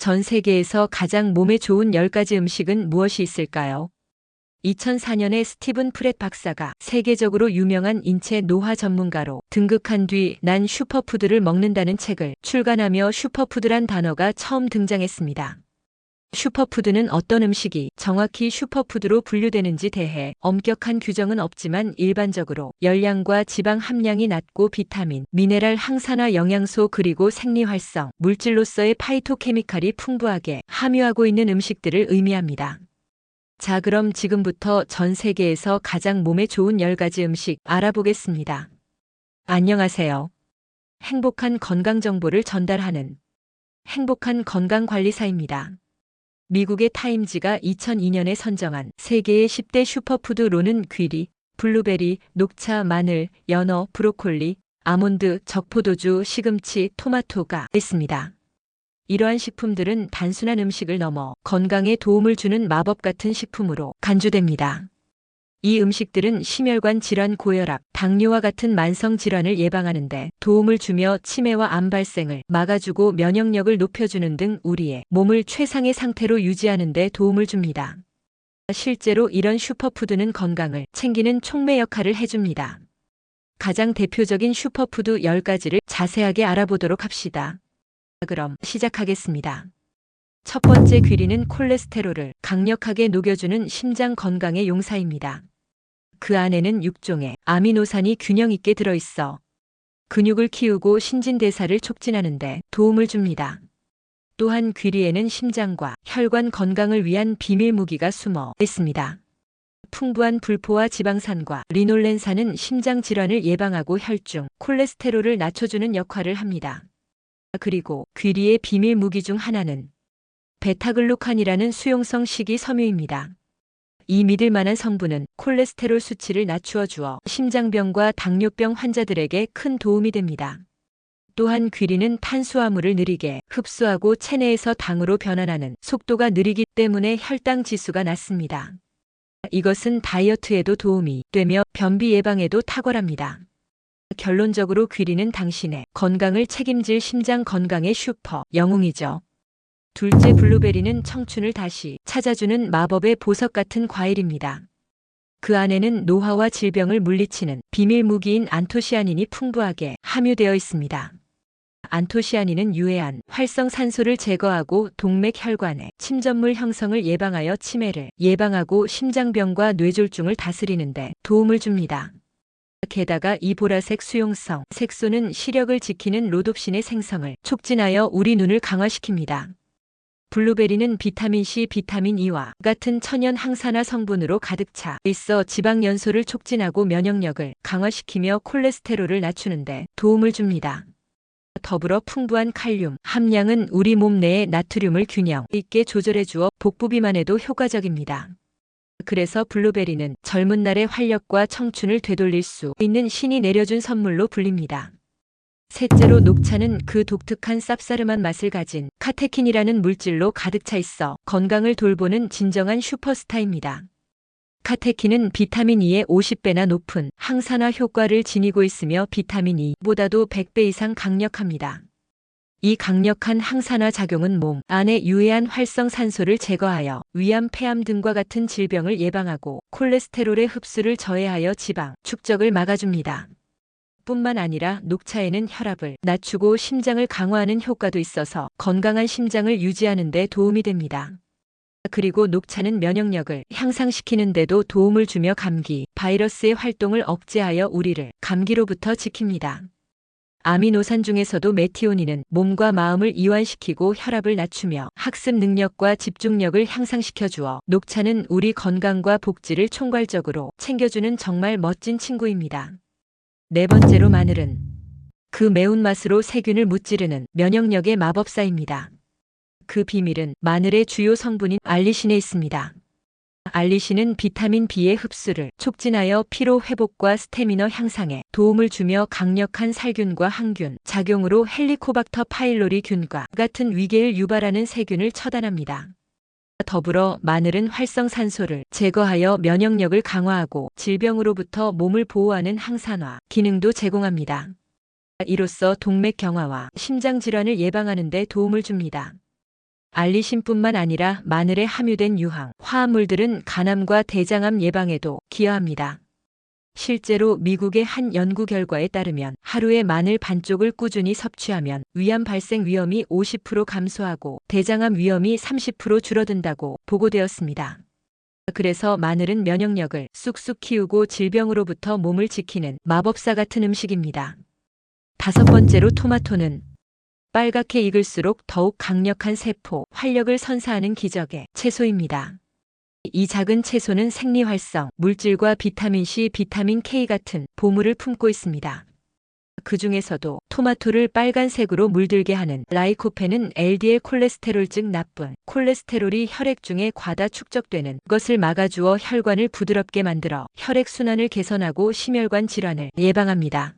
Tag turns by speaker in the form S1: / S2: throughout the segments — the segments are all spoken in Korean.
S1: 전 세계에서 가장 몸에 좋은 10가지 음식은 무엇이 있을까요? 2004년에 스티븐 프렛 박사가 세계적으로 유명한 인체 노화 전문가로 등극한 뒤 난 슈퍼푸드를 먹는다는 책을 출간하며 슈퍼푸드란 단어가 처음 등장했습니다. 슈퍼푸드는 어떤 음식이 정확히 슈퍼푸드로 분류되는지 대해 엄격한 규정은 없지만 일반적으로 열량과 지방 함량이 낮고 비타민, 미네랄, 항산화 영양소 그리고 생리활성, 물질로서의 파이토케미칼이 풍부하게 함유하고 있는 음식들을 의미합니다. 자, 그럼 지금부터 전 세계에서 가장 몸에 좋은 10가지 음식 알아보겠습니다. 안녕하세요. 행복한 건강 정보를 전달하는 행복한 건강관리사입니다. 미국의 타임지가 2002년에 선정한 세계의 10대 슈퍼푸드로는 귀리, 블루베리, 녹차, 마늘, 연어, 브로콜리, 아몬드, 적포도주, 시금치, 토마토가 있습니다. 이러한 식품들은 단순한 음식을 넘어 건강에 도움을 주는 마법 같은 식품으로 간주됩니다. 이 음식들은 심혈관 질환, 고혈압, 당뇨와 같은 만성 질환을 예방하는 데 도움을 주며 치매와 암 발생을 막아주고 면역력을 높여주는 등 우리의 몸을 최상의 상태로 유지하는 데 도움을 줍니다. 실제로 이런 슈퍼푸드는 건강을 챙기는 촉매 역할을 해줍니다. 가장 대표적인 슈퍼푸드 10가지를 자세하게 알아보도록 합시다. 그럼 시작하겠습니다. 첫 번째, 귀리는 콜레스테롤을 강력하게 녹여주는 심장 건강의 용사입니다. 그 안에는 6종의 아미노산이 균형 있게 들어있어 근육을 키우고 신진대사를 촉진하는 데 도움을 줍니다. 또한 귀리에는 심장과 혈관 건강을 위한 비밀 무기가 숨어 있습니다. 풍부한 불포화 지방산과 리놀렌산은 심장 질환을 예방하고 혈중 콜레스테롤을 낮춰주는 역할을 합니다. 그리고 귀리의 비밀 무기 중 하나는 베타글루칸이라는 수용성 식이섬유입니다. 이 믿을 만한 성분은 콜레스테롤 수치를 낮추어 주어 심장병과 당뇨병 환자들에게 큰 도움이 됩니다. 또한 귀리는 탄수화물을 느리게 흡수하고 체내에서 당으로 변환하는 속도가 느리기 때문에 혈당 지수가 낮습니다. 이것은 다이어트에도 도움이 되며 변비 예방에도 탁월합니다. 결론적으로 귀리는 당신의 건강을 책임질 심장 건강의 슈퍼 영웅이죠. 둘째, 블루베리는 청춘을 다시 찾아주는 마법의 보석 같은 과일입니다. 그 안에는 노화와 질병을 물리치는 비밀 무기인 안토시아닌이 풍부하게 함유되어 있습니다. 안토시아닌은 유해한 활성산소를 제거하고 동맥혈관의 침전물 형성을 예방하여 치매를 예방하고 심장병과 뇌졸중을 다스리는 데 도움을 줍니다. 게다가 이 보라색 수용성 색소는 시력을 지키는 로놉신의 생성을 촉진하여 우리 눈을 강화시킵니다. 블루베리는 비타민C, 비타민 E와 같은 천연 항산화 성분으로 가득 차 있어 지방 연소를 촉진하고 면역력을 강화시키며 콜레스테롤을 낮추는 데 도움을 줍니다. 더불어 풍부한 칼륨 함량은 우리 몸 내의 나트륨을 균형 있게 조절해 주어 복부 비만에도 효과적입니다. 그래서 블루베리는 젊은 날의 활력과 청춘을 되돌릴 수 있는 신이 내려준 선물로 불립니다. 셋째로, 녹차는 그 독특한 쌉싸름한 맛을 가진 카테킨이라는 물질로 가득 차 있어 건강을 돌보는 진정한 슈퍼스타입니다. 카테킨은 비타민 E의 50배나 높은 항산화 효과를 지니고 있으며 비타민 E보다도 100배 이상 강력합니다. 이 강력한 항산화 작용은 몸 안의 유해한 활성산소를 제거하여 위암, 폐암 등과 같은 질병을 예방하고 콜레스테롤의 흡수를 저해하여 지방 축적을 막아줍니다. 뿐만 아니라 녹차에는 혈압을 낮추고 심장을 강화하는 효과도 있어서 건강한 심장을 유지하는 데 도움이 됩니다. 그리고 녹차는 면역력을 향상시키는 데도 도움을 주며 감기, 바이러스의 활동을 억제하여 우리를 감기로부터 지킵니다. 아미노산 중에서도 메티오닌은 몸과 마음을 이완시키고 혈압을 낮추며 학습 능력과 집중력을 향상시켜 주어 녹차는 우리 건강과 복지를 총괄적으로 챙겨주는 정말 멋진 친구입니다. 네 번째로, 마늘은 그 매운맛으로 세균을 무찌르는 면역력의 마법사입니다. 그 비밀은 마늘의 주요 성분인 알리신에 있습니다. 알리신은 비타민 B의 흡수를 촉진하여 피로 회복과 스태미너 향상에 도움을 주며 강력한 살균과 항균 작용으로 헬리코박터 파일로리 균과 같은 위궤를 유발하는 세균을 처단합니다. 더불어 마늘은 활성산소를 제거하여 면역력을 강화하고 질병으로부터 몸을 보호하는 항산화 기능도 제공합니다. 이로써 동맥 경화와 심장 질환을 예방하는 데 도움을 줍니다. 알리신뿐만 아니라 마늘에 함유된 유황, 화합물들은 간암과 대장암 예방에도 기여합니다. 실제로 미국의 한 연구 결과에 따르면 하루에 마늘 반쪽을 꾸준히 섭취하면 위암 발생 위험이 50% 감소하고 대장암 위험이 30% 줄어든다고 보고되었습니다. 그래서 마늘은 면역력을 쑥쑥 키우고 질병으로부터 몸을 지키는 마법사 같은 음식입니다. 다섯 번째로 토마토는 빨갛게 익을수록 더욱 강력한 세포, 활력을 선사하는 기적의 채소입니다. 이 작은 채소는 생리활성, 물질과 비타민C, 비타민 K 같은 보물을 품고 있습니다. 그 중에서도 토마토를 빨간색으로 물들게 하는 라이코펜은 LDL 콜레스테롤 즉 나쁜 콜레스테롤이 혈액 중에 과다 축적되는 것을 막아주어 혈관을 부드럽게 만들어 혈액순환을 개선하고 심혈관 질환을 예방합니다.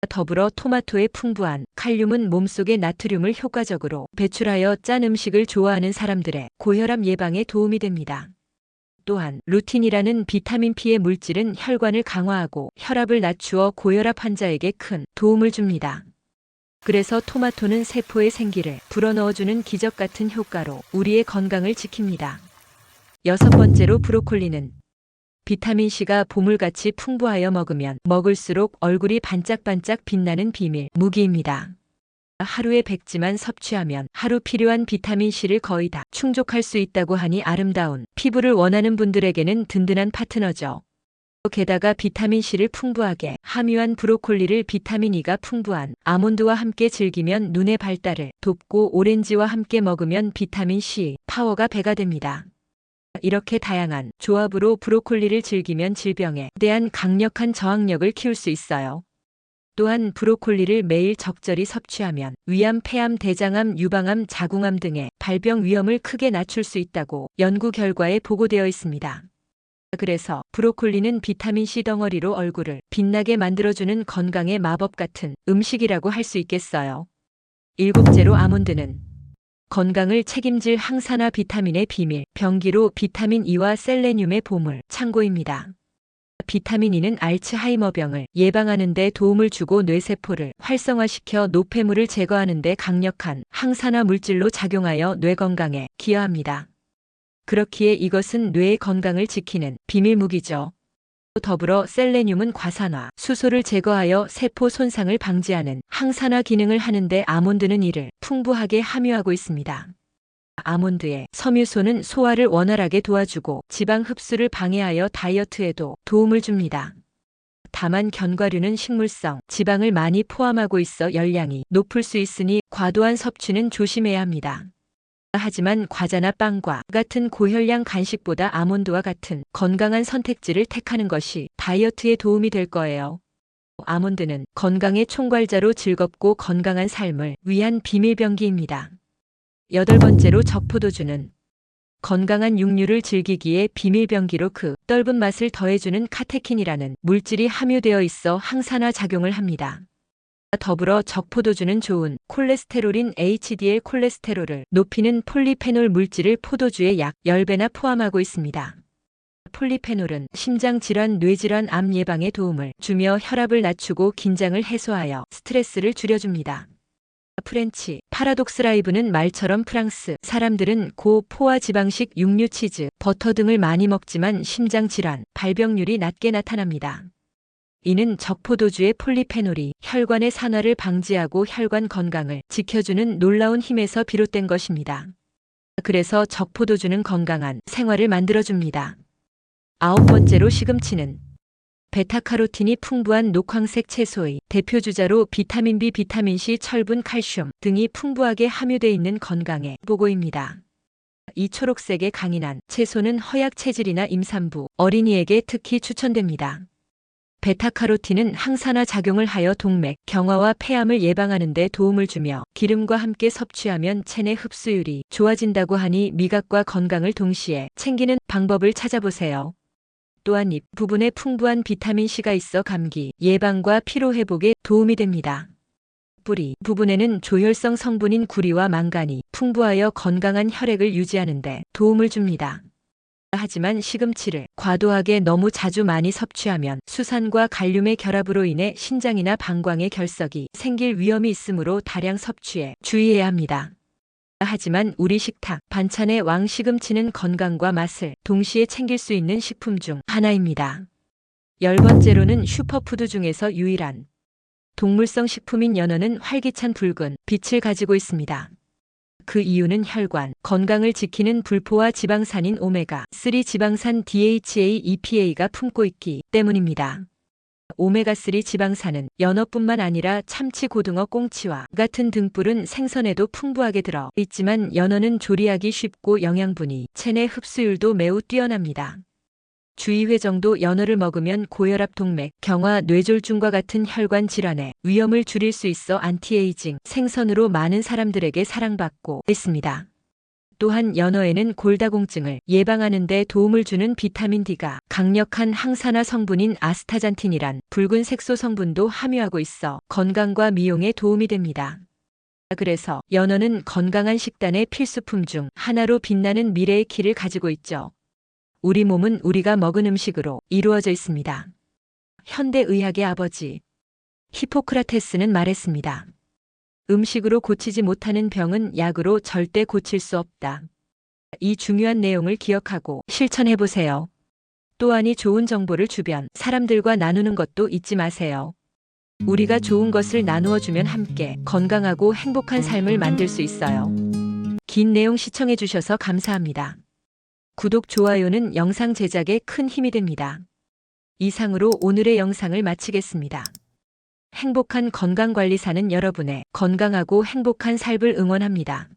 S1: 더불어 토마토의 풍부한 칼륨은 몸속의 나트륨을 효과적으로 배출하여 짠 음식을 좋아하는 사람들의 고혈압 예방에 도움이 됩니다. 또한 루틴이라는 비타민 P의 물질은 혈관을 강화하고 혈압을 낮추어 고혈압 환자에게 큰 도움을 줍니다. 그래서 토마토는 세포의 생기를 불어넣어주는 기적 같은 효과로 우리의 건강을 지킵니다. 여섯 번째로 브로콜리는 비타민C가 보물같이 풍부하여 먹으면 먹을수록 얼굴이 반짝반짝 빛나는 비밀 무기입니다. 하루에 100g만 섭취하면 하루 필요한 비타민C를 거의 다 충족할 수 있다고 하니 아름다운 피부를 원하는 분들에게는 든든한 파트너죠. 게다가 비타민C를 풍부하게 함유한 브로콜리를 비타민 E가 풍부한 아몬드와 함께 즐기면 눈의 발달을 돕고 오렌지와 함께 먹으면 비타민C 파워가 배가 됩니다. 이렇게 다양한 조합으로 브로콜리를 즐기면 질병에 대한 강력한 저항력을 키울 수 있어요. 또한 브로콜리를 매일 적절히 섭취하면 위암, 폐암, 대장암, 유방암, 자궁암 등의 발병 위험을 크게 낮출 수 있다고 연구 결과에 보고되어 있습니다. 그래서 브로콜리는 비타민C 덩어리로 얼굴을 빛나게 만들어주는 건강의 마법 같은 음식이라고 할 수 있겠어요. 일곱째로 아몬드는 건강을 책임질 항산화 비타민의 비밀, 병기로 비타민 E와 셀레늄의 보물, 창고입니다. 비타민 E는 알츠하이머병을 예방하는 데 도움을 주고 뇌세포를 활성화시켜 노폐물을 제거하는 데 강력한 항산화 물질로 작용하여 뇌 건강에 기여합니다. 그렇기에 이것은 뇌의 건강을 지키는 비밀 무기죠. 더불어 셀레늄은 과산화, 수소를 제거하여 세포 손상을 방지하는 항산화 기능을 하는데 아몬드는 이를 풍부하게 함유하고 있습니다. 아몬드의 섬유소는 소화를 원활하게 도와주고 지방 흡수를 방해하여 다이어트에도 도움을 줍니다. 다만 견과류는 식물성 지방을 많이 포함하고 있어 열량이 높을 수 있으니 과도한 섭취는 조심해야 합니다. 하지만 과자나 빵과 같은 고혈량 간식보다 아몬드와 같은 건강한 선택지를 택하는 것이 다이어트에 도움이 될 거예요. 아몬드는 건강의 총괄자로 즐겁고 건강한 삶을 위한 비밀병기입니다. 여덟 번째로 적포도주는 건강한 육류를 즐기기에 비밀병기로 그 떫은 맛을 더해주는 카테킨이라는 물질이 함유되어 있어 항산화 작용을 합니다. 더불어 적포도주는 좋은 콜레스테롤인 HDL 콜레스테롤을 높이는 폴리페놀 물질을 포도주에 약 10배나 포함하고 있습니다. 폴리페놀은 심장질환, 뇌질환, 암 예방에 도움을 주며 혈압을 낮추고 긴장을 해소하여 스트레스를 줄여줍니다. 프렌치 파라독스 라이브는 말처럼 프랑스 사람들은 고포화 지방식 육류, 치즈, 버터 등을 많이 먹지만 심장질환, 발병률이 낮게 나타납니다. 이는 적포도주의 폴리페놀이 혈관의 산화를 방지하고 혈관 건강을 지켜주는 놀라운 힘에서 비롯된 것입니다. 그래서 적포도주는 건강한 생활을 만들어줍니다. 아홉 번째로 시금치는 베타카로틴이 풍부한 녹황색 채소의 대표주자로 비타민 B, 비타민 C, 철분, 칼슘 등이 풍부하게 함유되어 있는 건강의 보고입니다. 이 초록색의 강인한 채소는 허약 체질이나 임산부, 어린이에게 특히 추천됩니다. 베타카로틴은 항산화 작용을 하여 동맥, 경화와 폐암을 예방하는 데 도움을 주며 기름과 함께 섭취하면 체내 흡수율이 좋아진다고 하니 미각과 건강을 동시에 챙기는 방법을 찾아보세요. 또한 잎 부분에 풍부한 비타민C가 있어 감기 예방과 피로 회복에 도움이 됩니다. 뿌리 부분에는 조혈성 성분인 구리와 망간이 풍부하여 건강한 혈액을 유지하는 데 도움을 줍니다. 하지만 시금치를 과도하게 너무 자주 많이 섭취하면 수산과 칼륨의 결합으로 인해 신장이나 방광의 결석이 생길 위험이 있으므로 다량 섭취에 주의해야 합니다. 하지만 우리 식탁 반찬의 왕 시금치는 건강과 맛을 동시에 챙길 수 있는 식품 중 하나입니다. 10번째로는 슈퍼푸드 중에서 유일한 동물성 식품인 연어는 활기찬 붉은 빛을 가지고 있습니다. 그 이유는 혈관, 건강을 지키는 불포화 지방산인 오메가3 지방산 DHA, EPA가 품고 있기 때문입니다. 오메가3 지방산은 연어뿐만 아니라 참치, 고등어, 꽁치와 같은 등푸른 생선에도 풍부하게 들어 있지만 연어는 조리하기 쉽고 영양분이 체내 흡수율도 매우 뛰어납니다. 주 2회 정도 연어를 먹으면 고혈압, 동맥, 경화, 뇌졸중과 같은 혈관 질환의 위험을 줄일 수 있어 안티에이징 생선으로 많은 사람들에게 사랑받고 있습니다. 또한 연어에는 골다공증을 예방하는 데 도움을 주는 비타민 D가 강력한 항산화 성분인 아스타잔틴이란 붉은 색소 성분도 함유하고 있어 건강과 미용에 도움이 됩니다. 그래서 연어는 건강한 식단의 필수품 중 하나로 빛나는 미래의 키를 가지고 있죠. 우리 몸은 우리가 먹은 음식으로 이루어져 있습니다. 현대의학의 아버지 히포크라테스는 말했습니다. 음식으로 고치지 못하는 병은 약으로 절대 고칠 수 없다. 이 중요한 내용을 기억하고 실천해 보세요. 또한 이 좋은 정보를 주변 사람들과 나누는 것도 잊지 마세요. 우리가 좋은 것을 나누어 주면 함께 건강하고 행복한 삶을 만들 수 있어요. 긴 내용 시청해 주셔서 감사합니다. 구독, 좋아요는 영상 제작에 큰 힘이 됩니다. 이상으로 오늘의 영상을 마치겠습니다. 행복한 건강관리사는 여러분의 건강하고 행복한 삶을 응원합니다.